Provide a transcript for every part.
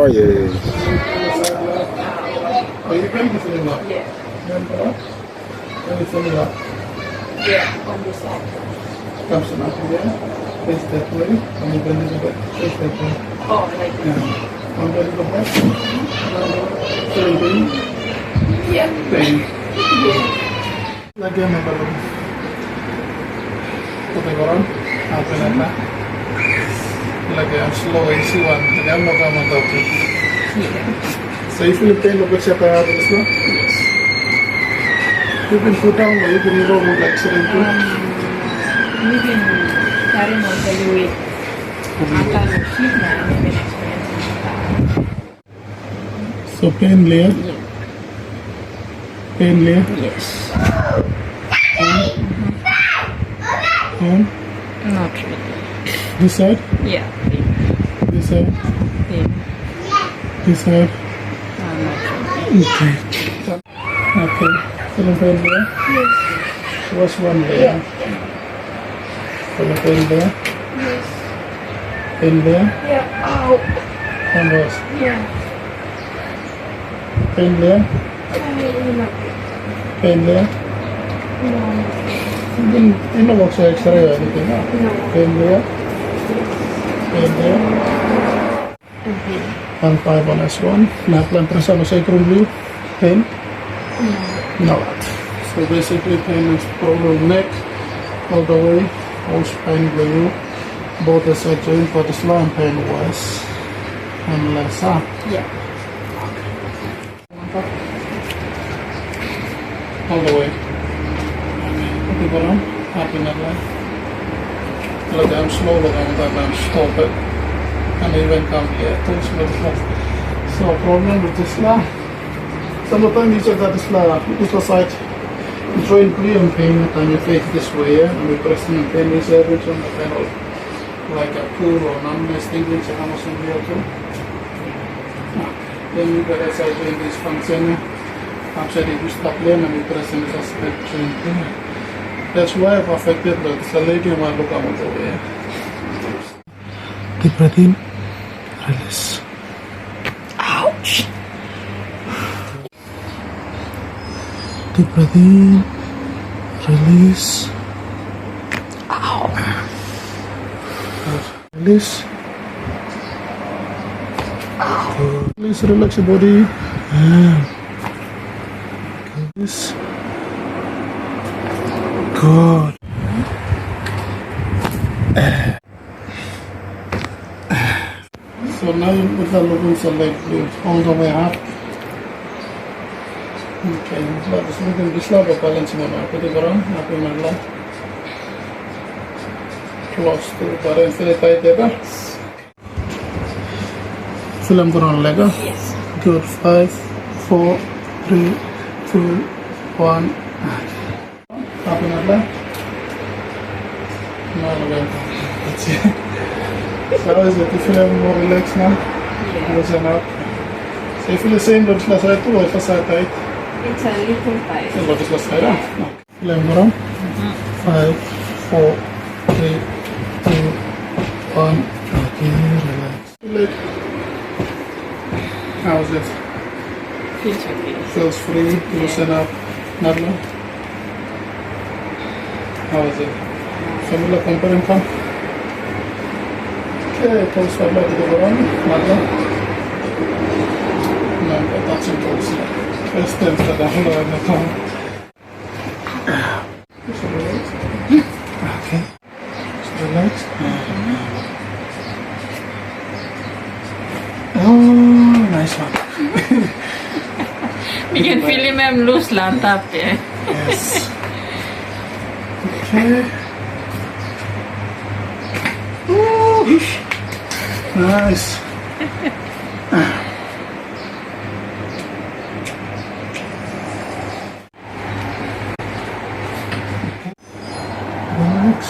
Oh yeah. Oh, you can just leave up. Yeah. Everything up. Yeah, on this side. Comes to nothing there. Face that way. And you bend it a bit. Face that way. Oh, like this. Yeah. One bend it a bit. Feel pain. Yeah. Pain. Yeah. Lagyan mo balon. Puti ko ron. Happy na na. Lagyan. Slow. Easy one. Lagyan mo ka mga daughter. Yeah. So you feel pain, look at your car, no? Yes. You can put down or you can go with accident too. You can carry on the weight. After you sleep na, you can experience. So pain layer, Yeah. pain layer, Yes. and Not really. this side, Yeah. this side, Yeah. this side. Not really. Okay. Okay. Feeling pain there? Yes. What's one layer? Feeling pain there? Yes. Pain there? Yeah. Ow. And what's Yeah. pain there? No. Pain there? No. You know what's the X-ray or anything? No? No. Pain there? Pain there? Okay. And 5 on S1. Naplan press on the sacrum view. Pain? No. So basically pain is problem neck all the way, whole spine below, both the side joint, but the slow and pain was and less up. Yeah. All the way. Okay, go on. Happy na lang. Look, I'm slow, look, I'm stop it. And even come here, touch with the So problem with this now. Sometimes you check that this side joint and pain and you face this way and we press in pain is every on the panel like a pull or numbness thing which I almost in here too. Then you get a side joint is function outside you stop limb and you press in this aspect joint. That's why I've affected the lady one look out the way. Deep breath in, release. Ouch. Deep breath in, release. Ow. Release. Release, relax your body. Release. Good. So now you put the looking so like all the way up. Okay, so this lab of balance mo na. Pwede ko rin, happy man lang. Close to the bar and feel it tight, diba? Film ko rin lega? Yes. Good, 5, 4, 3, 2, 1. Happy man lang? No, okay. That's it. So is it? You feel more relaxed now? Yeah. Loosen up. So you feel the same, but it's less right too, or it's less tight? It's a little tight. But it's less tight, Feel more on? 5, 4, 3, 2, 1. Okay, relax. How's it? Feels okay. Feels free, loosen up. Narlo? How is it? Familiar comparing come? Okay, toes for like the one. Narlo? No, but that's impossible. First time for the whole of the time. Just relax. Okay. Just relax. Oh, nice one. You can feel him loose lantap, yeah. Yes. Okay. Ooh. Nice. Relax.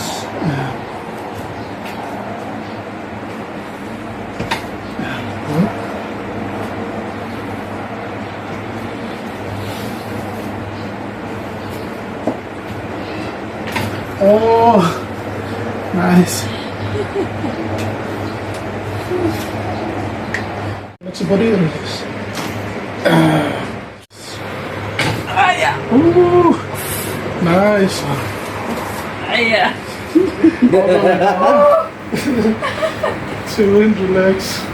Good. Oh, nice. Sa body release. Aya! Ooh, nice. Aya! Chill and relax.